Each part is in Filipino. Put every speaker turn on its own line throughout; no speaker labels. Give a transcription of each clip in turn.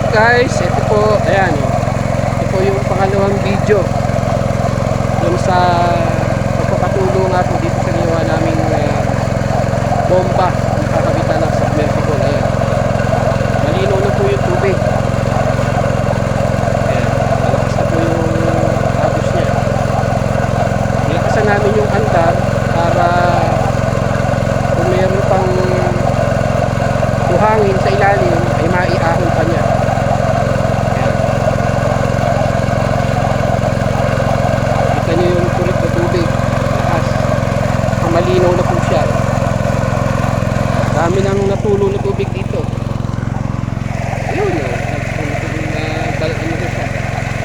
guys, ito po, ayan, ito po yung pangalawang video dun sa pagpapatulo nga po dito sa ginawa naming bomba ng kakabitan ng submersible. Ayan, malinaw na po yung tubig. Ayan, malakas na po yung agos niya. Nilakasan namin yung andar para kung mayroon pang buhangin sa ilalim ay maiahon pa niya. Ayan. Kita niyo yung turik na tubig, lakas, malinaw na po siya. Dami nang natulo na tubig dito. Ayun o, ano na siya,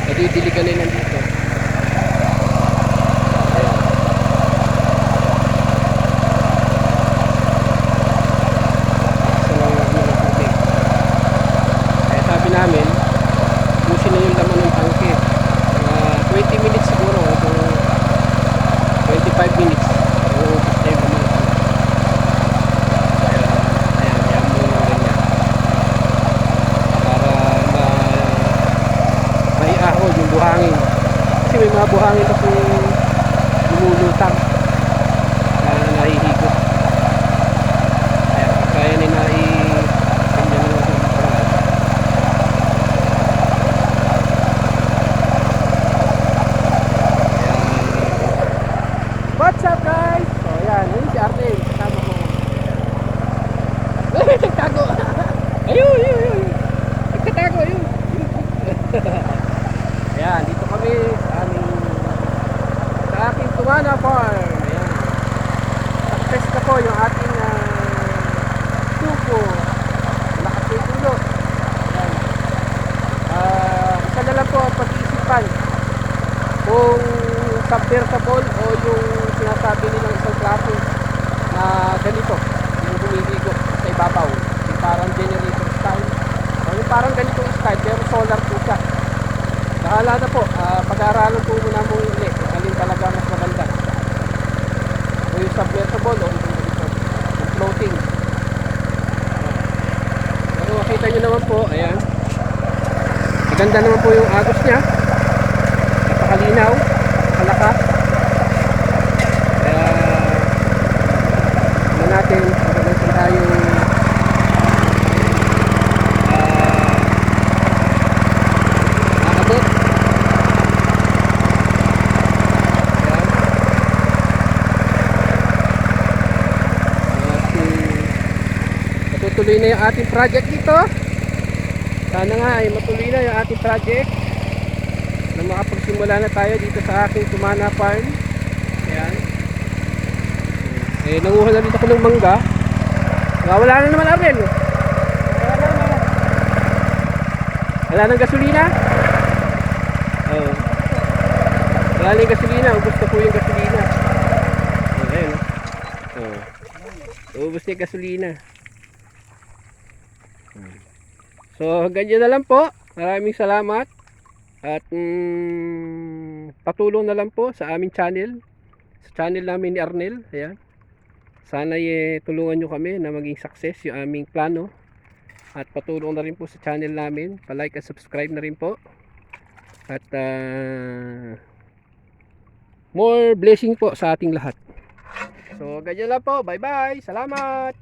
nadidiligan na nandito. Ayan. Namin busin na yung laman ng tangke. 20 minutes siguro o 25 minutes uubos na yung laman ng tangke. Ayan mo yung ganyan para maiahon yung buhangin, kasi may mga buhangin kasi lumulutang na nahihigot. Ayan, kaya nila what's up guys? So ayan, yun si Arnel, kasama ko. Ay, nagtago. Ayun. Nagtatago, ayun. Ayan, dito kami sa ating Tumana Farm. Ayan. Success na po yung ating tubo. Malakas yung tulo. Ayan. Isa na lang po ang pag-iisipan kung submersible o yung sinasabi nilang isang klase na ganito, yung humihigo sa ibabaw, yung parang generator style o yung parang ganitong style pero solar po siya. Bahala na po, pag-aaralan po muna mong ulit kung alin talaga mas maganda, o yung submersible o yung ganito, yung floating. Pero makita nyo naman po, ayan, maganda naman po yung agos nya, napakalinaw, malakas. Kaya ano natin, magandang tayo nakabot. Matutuloy na yung ating project dito. Sana nga ay matuloy na yung ating project na makapagsimula na tayo dito sa aking Tumana Farm. Ayan. Nanguha na dito ako ng mangga. Wala na naman, Arnel. Wala nang gasolina. Oh. Wala nang gasolina. Ubus na po yung gasolina. Ayan. Oh. Ubus na yung gasolina. So ganyan na lang po. Maraming salamat. At patulong na lang po sa aming channel, sa channel namin ni Arnel. Ayan. Sana tulungan nyo kami na maging success yung aming plano. At patulong na rin po sa channel namin, pa-like at subscribe na rin po. At more blessing po sa ating lahat. So ganyan lang po. Bye bye. Salamat.